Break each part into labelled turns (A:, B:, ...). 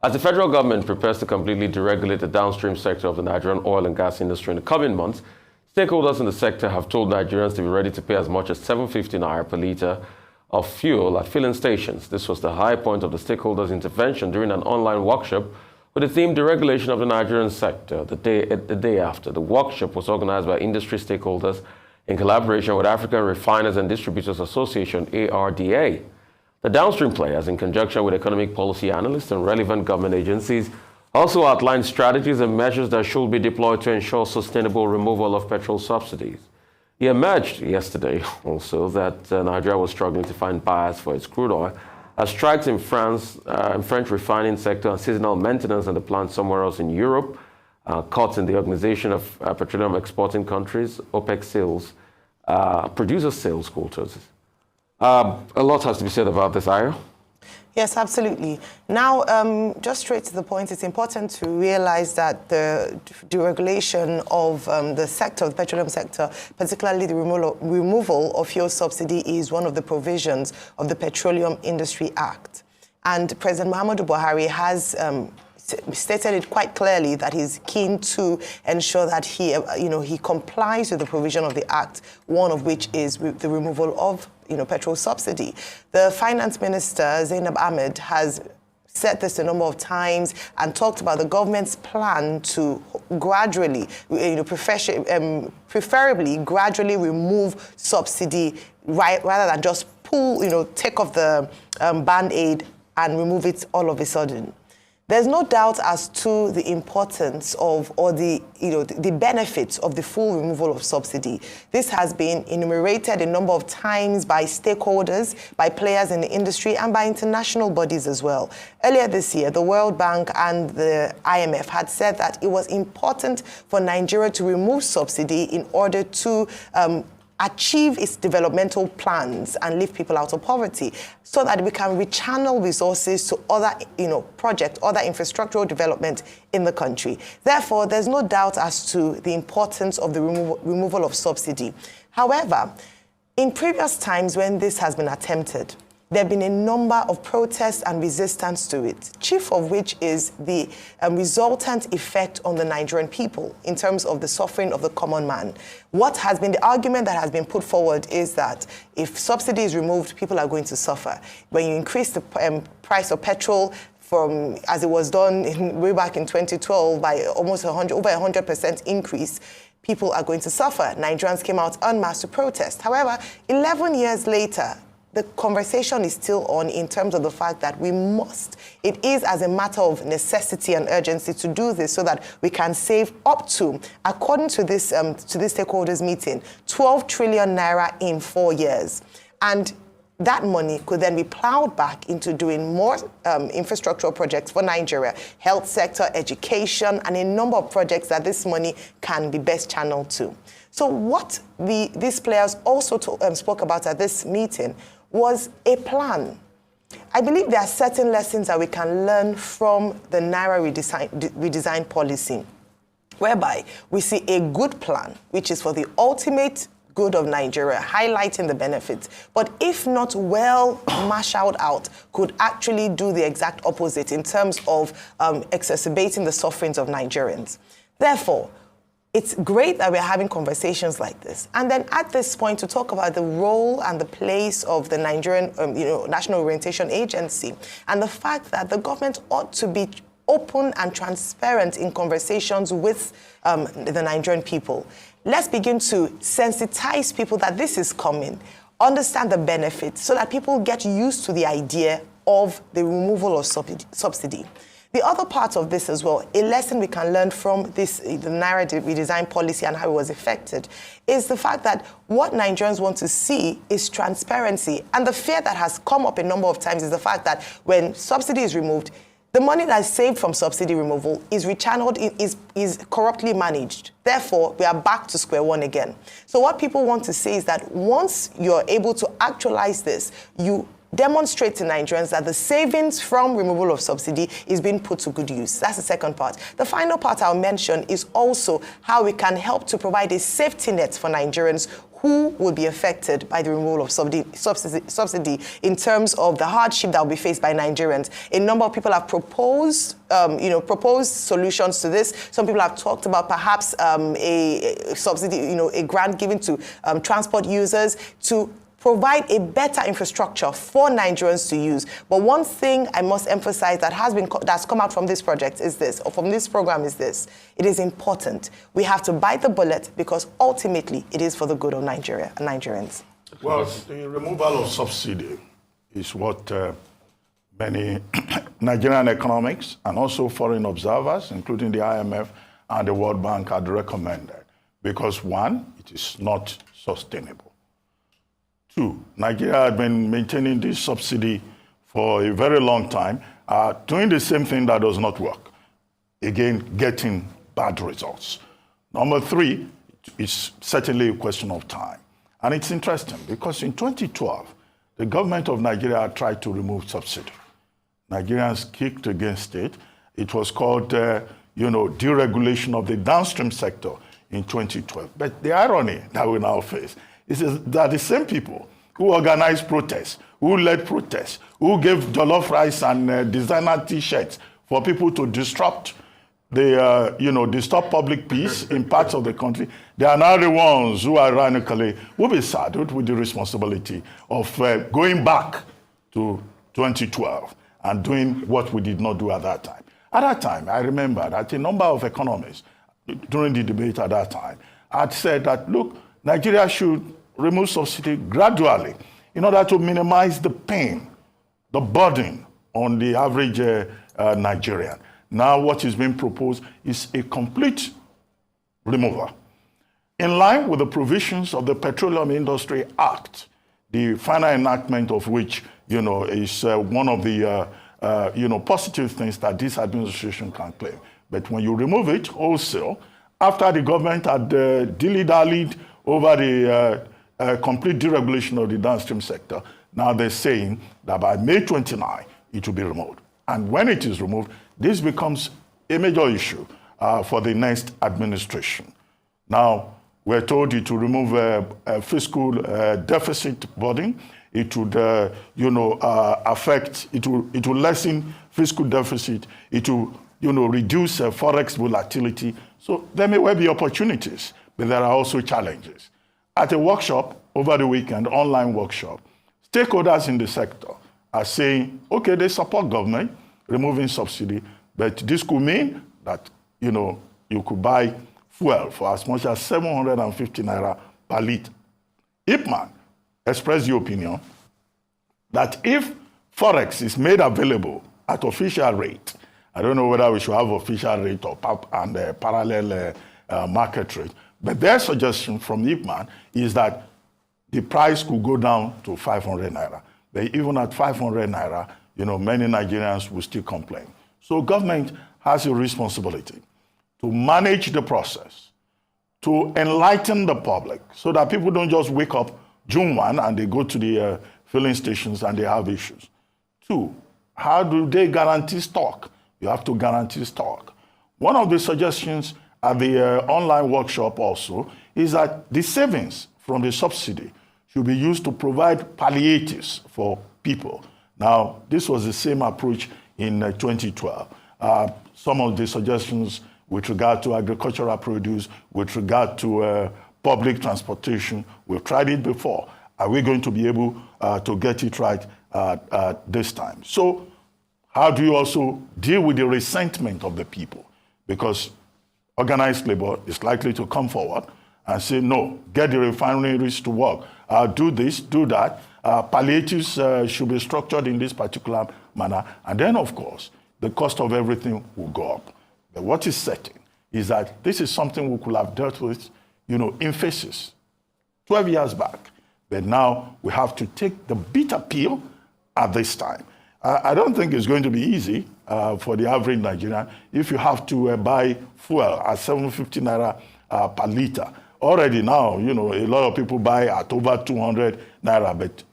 A: As the federal government prepares to completely deregulate the downstream sector of the Nigerian oil and gas industry in the coming months, stakeholders in the sector have told Nigerians to be ready to pay as much as 750 naira per litre of fuel at filling stations. This was the high point of the stakeholders' intervention during an online workshop with the theme Deregulation of the Nigerian Sector. The day after, the workshop was organized by industry stakeholders in collaboration with African Refiners and Distributors Association, ARDA. The downstream players, in conjunction with economic policy analysts and relevant government agencies, also outlined strategies and measures that should be deployed to ensure sustainable removal of petrol subsidies. It emerged yesterday also that Nigeria was struggling to find buyers for its crude oil, as strikes in French refining sector and seasonal maintenance at the plant somewhere else in Europe, cuts in the Organization of Petroleum Exporting Countries, OPEC sales, producer sales quotas. A lot has to be said about this, Ayo.
B: Yes, absolutely. Now, just straight to the point, it's important to realize that the deregulation of the sector, the petroleum sector, particularly the removal of fuel subsidy, is one of the provisions of the Petroleum Industry Act. And President Muhammadu Buhari has stated it quite clearly that he's keen to ensure that he complies with the provision of the Act, one of which is the removal of petrol subsidy. The Finance Minister, Zainab Ahmed, has said this a number of times and talked about the government's plan to gradually, preferably gradually remove subsidy rather than just take off the band-aid and remove it all of a sudden. There's no doubt as to the importance of, or the benefits of the full removal of subsidy. This has been enumerated a number of times by stakeholders, by players in the industry, and by international bodies as well. Earlier this year, the World Bank and the IMF had said that it was important for Nigeria to remove subsidy in order to achieve its developmental plans and lift people out of poverty, so that we can rechannel resources to other, projects, other infrastructural development in the country. Therefore, there's no doubt as to the importance of the removal of subsidy. However, in previous times when this has been attempted, there have been a number of protests and resistance to it, chief of which is the resultant effect on the Nigerian people in terms of the suffering of the common man. What has been the argument that has been put forward is that if subsidy is removed, people are going to suffer. When you increase the price of petrol from, as it was done way back in 2012, by almost over 100% increase, people are going to suffer. Nigerians came out en masse to protest. However, 11 years later, the conversation is still on in terms of the fact that it is as a matter of necessity and urgency to do this so that we can save up to, according to this stakeholders meeting, 12 trillion naira in 4 years. And that money could then be plowed back into doing more infrastructural projects for Nigeria, health sector, education, and a number of projects that this money can be best channeled to. So what these players also spoke about at this meeting was a plan. I believe there are certain lessons that we can learn from the Naira redesign policy, whereby we see a good plan, which is for the ultimate good of Nigeria, highlighting the benefits, but if not well marshaled out, could actually do the exact opposite in terms of exacerbating the sufferings of Nigerians. Therefore, it's great that we're having conversations like this. And then at this point, to talk about the role and the place of the Nigerian National Orientation Agency, and the fact that the government ought to be open and transparent in conversations with the Nigerian people. Let's begin to sensitize people that this is coming, understand the benefits, so that people get used to the idea of the removal of subsidy. The other part of this as well, a lesson we can learn from the Naira redesign policy and how it was affected, is the fact that what Nigerians want to see is transparency. And the fear that has come up a number of times is the fact that when subsidy is removed, the money that's saved from subsidy removal is rechanneled, is corruptly managed. Therefore, we are back to square one again. So what people want to say is that once you're able to actualize this, you demonstrate to Nigerians that the savings from removal of subsidy is being put to good use. That's the second part. The final part I'll mention is also how we can help to provide a safety net for Nigerians who will be affected by the removal of subsidy in terms of the hardship that will be faced by Nigerians. A number of people have proposed solutions to this. Some people have talked about perhaps a subsidy, a grant given to transport users to provide a better infrastructure for Nigerians to use. But one thing I must emphasize that's come out from this project is this, or from this program is this. It is important. We have to bite the bullet because ultimately it is for the good of Nigeria and Nigerians.
C: Well, the removal of subsidy is what many Nigerian economics and also foreign observers, including the IMF and the World Bank, had recommended. Because one, it is not sustainable. Two, Nigeria had been maintaining this subsidy for a very long time, doing the same thing that does not work. Again, getting bad results. Number three, it's certainly a question of time. And it's interesting because in 2012, the government of Nigeria tried to remove subsidy. Nigerians kicked against it. It was called, deregulation of the downstream sector in 2012. But the irony that we now face is that the same people who organized protests, who led protests, who gave jollof rice and designer T-shirts for people to disrupt disturb public peace in parts of the country, they are now the ones who ironically will be saddled with the responsibility of going back to 2012 and doing what we did not do at that time. At that time, I remember that a number of economists during the debate at that time had said that, look, Nigeria should remove subsidy gradually in order to minimize the pain, the burden on the average Nigerian. Now what is being proposed is a complete removal. In line with the provisions of the Petroleum Industry Act, the final enactment of which, is one of the, positive things that this administration can claim. But when you remove it wholesale, after the government had dilly-dallied over the complete deregulation of the downstream sector, now they're saying that by May 29, it will be removed. And when it is removed, this becomes a major issue for the next administration. Now, we're told it will remove a fiscal deficit burden. It would, affect, it will lessen fiscal deficit. It will, reduce forex volatility. So there may well be opportunities, but there are also challenges. At a workshop over the weekend, online workshop, stakeholders in the sector are saying, okay, they support government removing subsidy, but this could mean that, you could buy fuel for as much as 750 naira per litre. IPMAN expressed the opinion that if forex is made available at official rate, I don't know whether we should have official rate or parallel market rate, but their suggestion from IPMAN is that the price could go down to 500 naira. But even at 500 naira, many Nigerians will still complain. So government has a responsibility to manage the process, to enlighten the public so that people don't just wake up June 1 and they go to the filling stations and they have issues. Two, how do they guarantee stock? You have to guarantee stock. One of the suggestions at the online workshop also is that the savings from the subsidy should be used to provide palliatives for people. Now, this was the same approach in 2012. Some of the suggestions with regard to agricultural produce, with regard to public transportation, we've tried it before. Are we going to be able to get it right this time? So how do you also deal with the resentment of the people? Because organized labor is likely to come forward and say, no, get the refineries to work. Do this, do that. Palliatives should be structured in this particular manner. And then, of course, the cost of everything will go up. But what is certain is that this is something we could have dealt with, in phases 12 years back. But now we have to take the bitter pill at this time. I don't think it's going to be easy for the average Nigerian if you have to buy fuel at 750 naira per litre. Already now, a lot of people buy at over 200 naira, but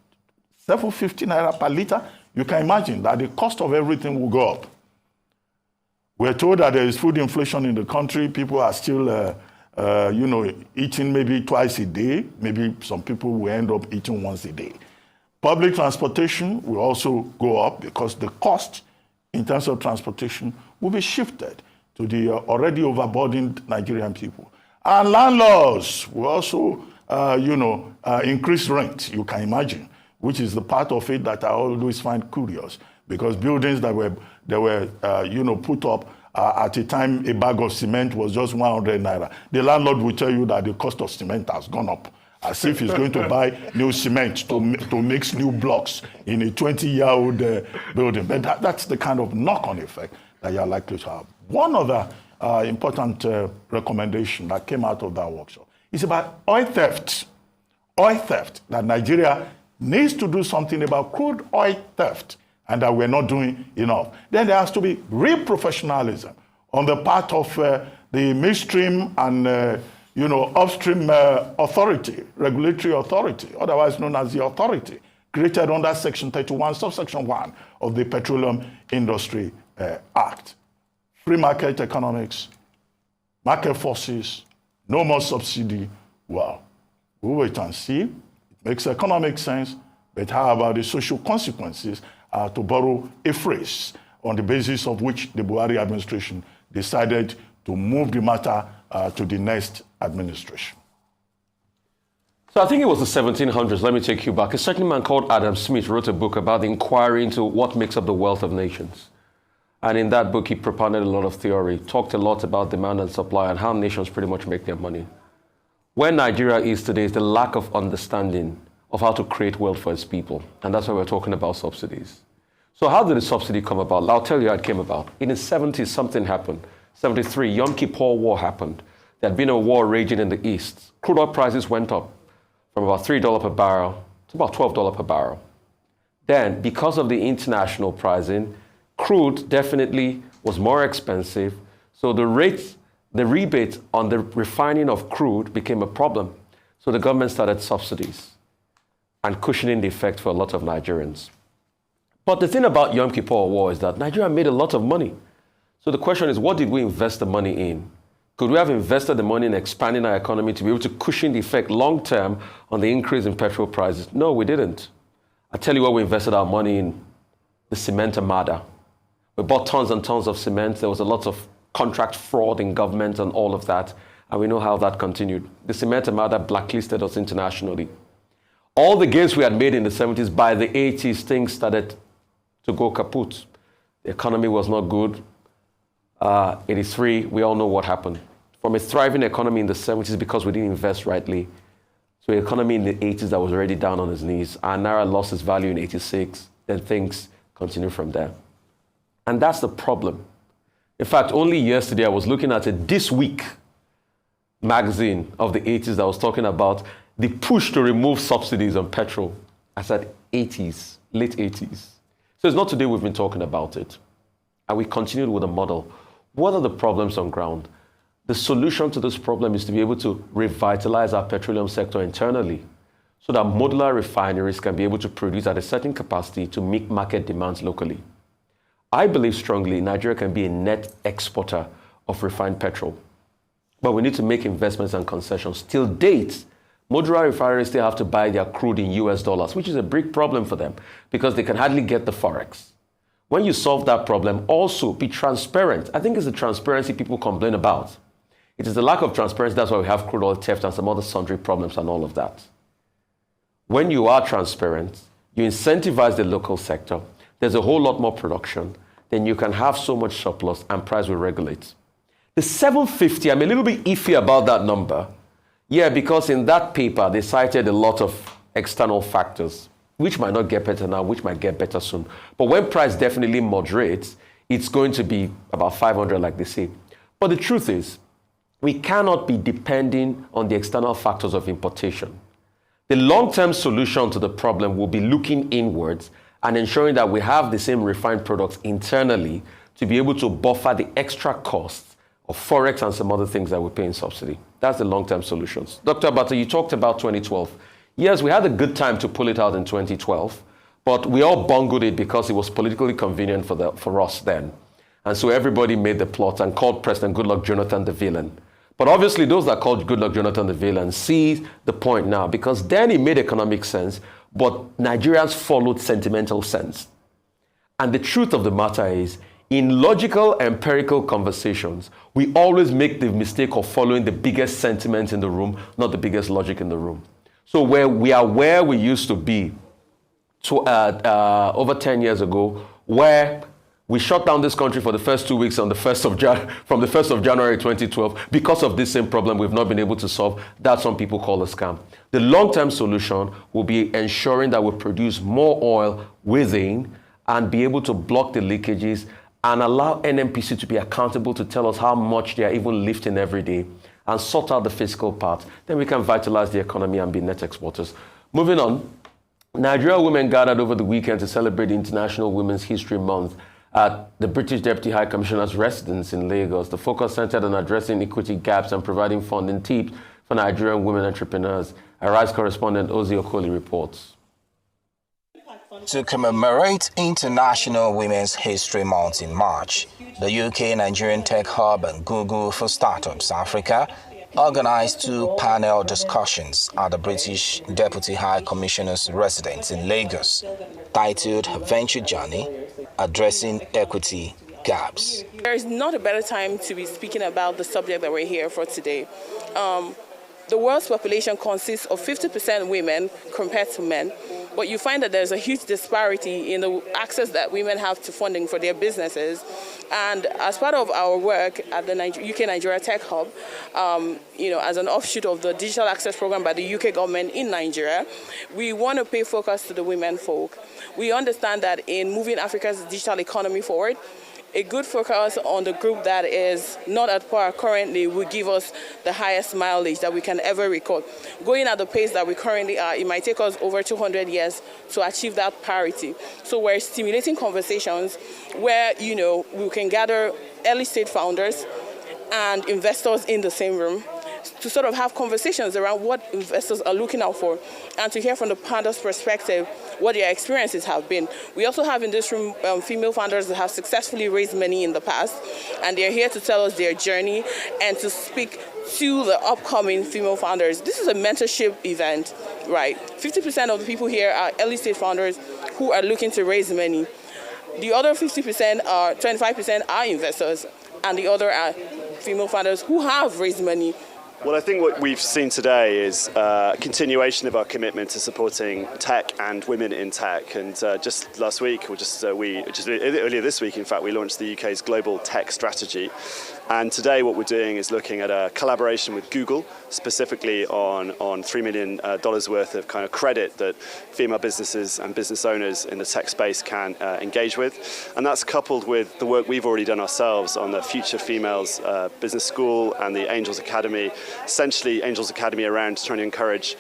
C: 750 naira per litre, you can imagine that the cost of everything will go up. We're told that there is food inflation in the country. People are still eating maybe twice a day. Maybe some people will end up eating once a day. Public transportation will also go up because the cost in terms of transportation will be shifted to the already overburdened Nigerian people. And landlords will also, increase rent, you can imagine, which is the part of it that I always find curious, because buildings that were put up at a time a bag of cement was just 100 naira. The landlord will tell you that the cost of cement has gone up, as if he's going to buy new cement to mix new blocks in a 20-year-old building. But that's the kind of knock-on effect that you're likely to have. One other important recommendation that came out of that workshop is about oil theft. Oil theft, that Nigeria needs to do something about crude oil theft, and that we're not doing enough. Then there has to be real professionalism on the part of the midstream and upstream authority, regulatory authority, otherwise known as the authority, created under Section 31, subsection 1 of the Petroleum Industry Act. Free market economics, market forces, no more subsidy. Well, we'll wait and see. It makes economic sense, but how about the social consequences, to borrow a phrase on the basis of which the Buhari administration decided to move the matter to the next administration?
A: So I think it was the 1700s. Let me take you back. A certain man called Adam Smith wrote a book about the inquiry into what makes up the wealth of nations. And in that book, he propounded a lot of theory, talked a lot about demand and supply and how nations pretty much make their money. Where Nigeria is today is the lack of understanding of how to create wealth for its people. And that's why we're talking about subsidies. So how did the subsidy come about? I'll tell you how it came about. In the 70s, something happened. 73, Yom Kippur War happened. There had been a war raging in the East. Crude oil prices went up from about $3 per barrel to about $12 per barrel. Then, because of the international pricing, crude definitely was more expensive. So the rebate on the refining of crude became a problem. So the government started subsidies and cushioning the effect for a lot of Nigerians. But the thing about Yom Kippur War is that Nigeria made a lot of money. So the question is, what did we invest the money in? Could we have invested the money in expanding our economy to be able to cushion the effect long-term on the increase in petrol prices? No, we didn't. I tell you what we invested our money in: the cement armada. We bought tons and tons of cement. There was a lot of contract fraud in government and all of that. And we know how that continued. The cement armada blacklisted us internationally. All the gains we had made in the 70s, by the 80s, things started to go kaput. The economy was not good. 83, we all know what happened. From a thriving economy in the 70s because we didn't invest rightly, to an economy in the 80s that was already down on its knees. And Naira lost its value in 86. Then things continue from there. And that's the problem. In fact, only yesterday I was looking at a This Week magazine of the 80s that was talking about the push to remove subsidies on petrol. I said 80s, late 80s. So it's not today we've been talking about it. And we continued with a model. What are the problems on ground? The solution to this problem is to be able to revitalize our petroleum sector internally so that modular refineries can be able to produce at a certain capacity to meet market demands locally. I believe strongly Nigeria can be a net exporter of refined petrol. But we need to make investments and concessions. Till date, modular refineries still have to buy their crude in US dollars, which is a big problem for them because they can hardly get the forex. When you solve that problem, also be transparent. I think it's the transparency people complain about. It is the lack of transparency. That's why we have crude oil theft and some other sundry problems and all of that. When you are transparent, you incentivize the local sector, there's a whole lot more production, then you can have so much surplus and price will regulate. The 750, I'm a little bit iffy about that number. Yeah, because in that paper, they cited a lot of external factors, which might not get better now, which might get better soon. But when price definitely moderates, it's going to be about 500, like they say. But the truth is, we cannot be depending on the external factors of importation. The long-term solution to the problem will be looking inwards and ensuring that we have the same refined products internally to be able to buffer the extra costs of forex and some other things that we pay in subsidy. That's the long-term solutions. Dr. Abata, you talked about 2012. Yes, we had a good time to pull it out in 2012, but we all bungled it because it was politically convenient for us then. And so everybody made the plot and called President Goodluck Jonathan the villain. But obviously, those that called Goodluck Jonathan the villain see the point now, because then it made economic sense, but Nigerians followed sentimental sense. And the truth of the matter is, in logical, empirical conversations, we always make the mistake of following the biggest sentiment in the room, not the biggest logic in the room. So where we used to be over 10 years ago, where we shut down this country for the first 2 weeks on the from the 1st of January 2012 because of this same problem we've not been able to solve. That's what people call a scam. The long-term solution will be ensuring that we produce more oil within and be able to block the leakages and allow NNPC to be accountable to tell us how much they are even lifting every day and sort out the fiscal part. Then we can vitalize the economy and be net exporters. Moving on, Nigerian women gathered over the weekend to celebrate International Women's History Month at the British Deputy High Commissioner's residence in Lagos. The focus centered on addressing equity gaps and providing funding tips for Nigerian women entrepreneurs. Arise correspondent Ozzy Okoli reports.
D: To commemorate International Women's History Month in March, the UK Nigerian Tech Hub and Google for Startups Africa organized 2 panel discussions at the British Deputy High Commissioner's residence in Lagos, titled Venture Journey, Addressing Equity Gaps.
E: There is not a better time to be speaking about the subject that we're here for today. The world's population consists of 50% women compared to men, but you find that there's a huge disparity in the access that women have to funding for their businesses. And as part of our work at the UK Nigeria Tech Hub, as an offshoot of the Digital Access Program by the UK government in Nigeria, we want to pay focus to the women folk. We understand that in moving Africa's digital economy forward, a good focus on the group that is not at par currently will give us the highest mileage that we can ever record. Going at the pace that we currently are, it might take us over 200 years to achieve that parity. So we're stimulating conversations where, we can gather early stage founders and investors in the same room to sort of have conversations around what investors are looking out for and to hear from the founders' perspective what their experiences have been. We also have in this room female founders that have successfully raised money in the past, and they're here to tell us their journey and to speak to the upcoming female founders. This is a mentorship event, right? 50% of the people here are early stage founders who are looking to raise money. The other 25% are investors, and the other are female founders who have raised money.
F: Well, I think what we've seen today is a continuation of our commitment to supporting tech and women in tech. And just last week, earlier this week, in fact, we launched the UK's global tech strategy. And today what we're doing is looking at a collaboration with Google, specifically on $3 million worth of kind of credit that female businesses and business owners in the tech space can engage with. And that's coupled with the work we've already done ourselves on the Future Females Business School and the Angels Academy, essentially Angels Academy around trying to encourage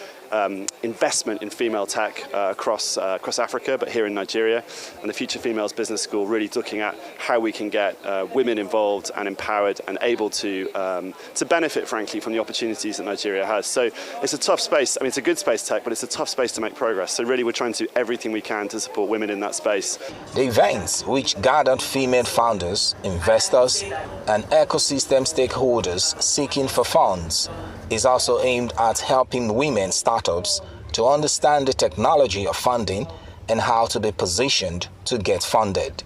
F: investment in female tech across Africa, but here in Nigeria, and the Future Females Business School really looking at how we can get women involved and empowered and able to benefit, frankly, from the opportunities that Nigeria has. So it's a tough space. I mean, it's a good space, tech, but it's a tough space to make progress. So really, we're trying to do everything we can to support women in that space.
D: The events, which gathered female founders, investors, and ecosystem stakeholders seeking for funds, is also aimed at helping women startups to understand the technology of funding and how to be positioned to get funded.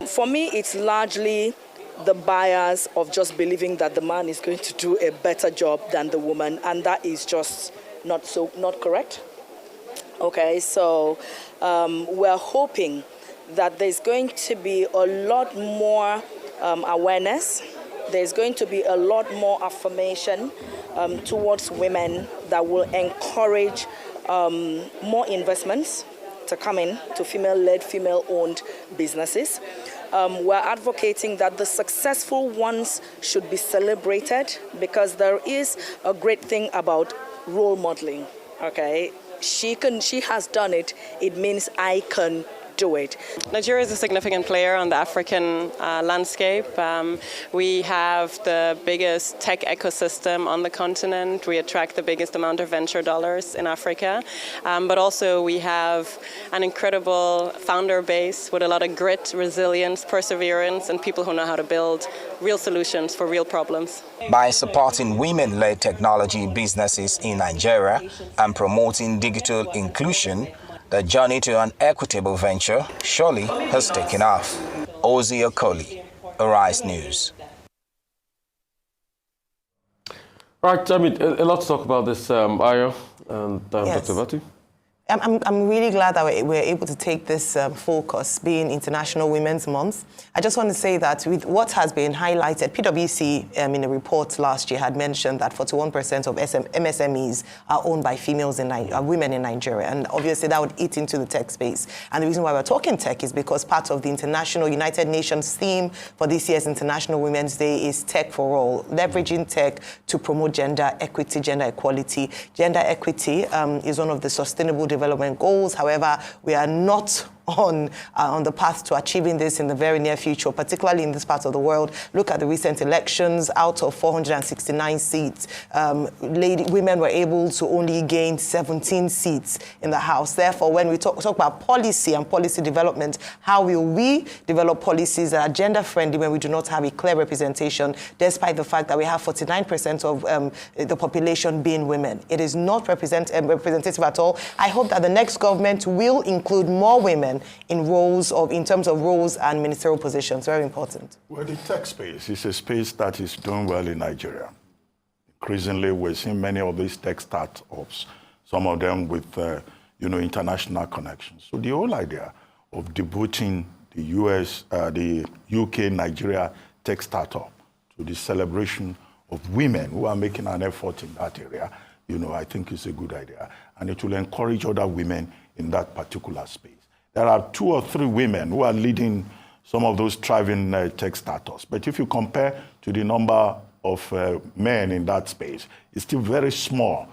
G: For me, it's largely the bias of just believing that the man is going to do a better job than the woman, and that is just not correct. Okay, so we're hoping that there's going to be a lot more awareness. There's going to be a lot more affirmation towards women that will encourage more investments to come in to female-led, female-owned businesses. We're advocating that the successful ones should be celebrated because there is a great thing about role modeling. Okay, she has done it. It means I can do it.
H: Nigeria is a significant player on the African landscape. We have the biggest tech ecosystem on the continent. We attract the biggest amount of venture dollars in Africa. But also we have an incredible founder base with a lot of grit, resilience, perseverance, and people who know how to build real solutions for real problems.
D: By supporting women-led technology businesses in Nigeria and promoting digital inclusion, the journey to an equitable venture surely has taken off. Ozzy Okoli, Arise News.
A: Right, I mean, a lot to talk about this, Ayo and
B: Yes.
A: Dr. Batu.
B: I'm really glad that we're able to take this focus, being International Women's Month. I just want to say that with what has been highlighted, PwC in a report last year had mentioned that 41% of MSMEs are owned by women in Nigeria, and obviously that would eat into the tech space. And the reason why we're talking tech is because part of the International United Nations theme for this year's International Women's Day is Tech for All, leveraging tech to promote gender equity, gender equality. Gender equity is one of the sustainable development goals. However, we are not on the path to achieving this in the very near future, particularly in this part of the world. Look at the recent elections. Out of 469 seats, women were able to only gain 17 seats in the House. Therefore, when we talk about policy and policy development, how will we develop policies that are gender-friendly when we do not have a clear representation, despite the fact that we have 49% of the population being women? It is not representative at all. I hope that the next government will include more women in terms of roles and ministerial positions. Very important.
C: Well, the tech space is a space that is doing well in Nigeria. Increasingly, we're seeing many of these tech startups, some of them with international connections. So the whole idea of devoting the UK, Nigeria tech startup to the celebration of women who are making an effort in that area, I think is a good idea. And it will encourage other women in that particular space. There are 2 or 3 women who are leading some of those thriving tech startups. But if you compare to the number of men in that space, it's still very small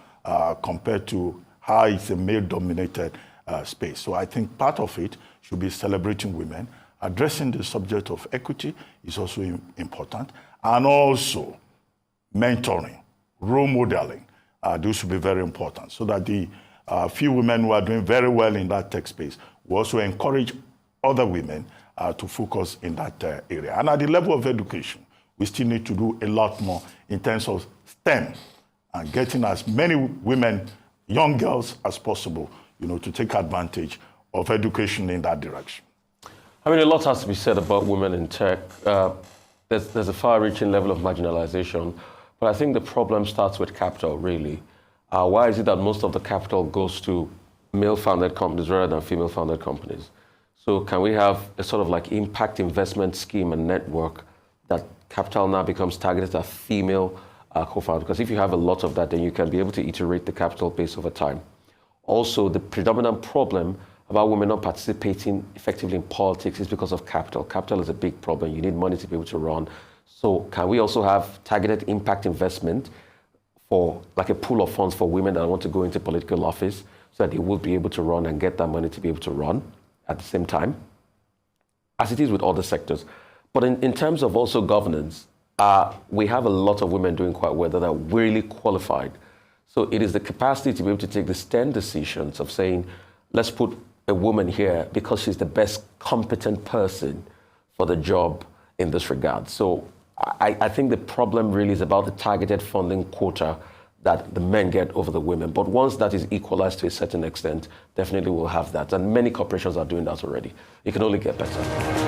C: compared to how it's a male-dominated space. So I think part of it should be celebrating women. Addressing the subject of equity is also important. And also mentoring, role modeling. Those should be very important so that the few women who are doing very well in that tech space will also encourage other women to focus in that area. And at the level of education, we still need to do a lot more in terms of STEM and getting as many women, young girls as possible, to take advantage of education in that direction.
A: I mean, a lot has to be said about women in tech. There's a far-reaching level of marginalization, but I think the problem starts with capital, really. Why is it that most of the capital goes to male-founded companies rather than female-founded companies? So can we have a sort of like impact investment scheme and network that capital now becomes targeted at female co-founders? Because if you have a lot of that, then you can be able to iterate the capital base over time. Also, the predominant problem about women not participating effectively in politics is because of capital. Capital is a big problem. You need money to be able to run. So can we also have targeted impact investment for like a pool of funds for women that want to go into political office so that they will be able to run and get that money to be able to run at the same time, as it is with other sectors. But in terms of also governance, we have a lot of women doing quite well that are really qualified. So it is the capacity to be able to take the stern decisions of saying, let's put a woman here because she's the best competent person for the job in this regard. So I think the problem really is about the targeted funding quota that the men get over the women. But once that is equalized to a certain extent, definitely we'll have that. And many corporations are doing that already. It can only get better.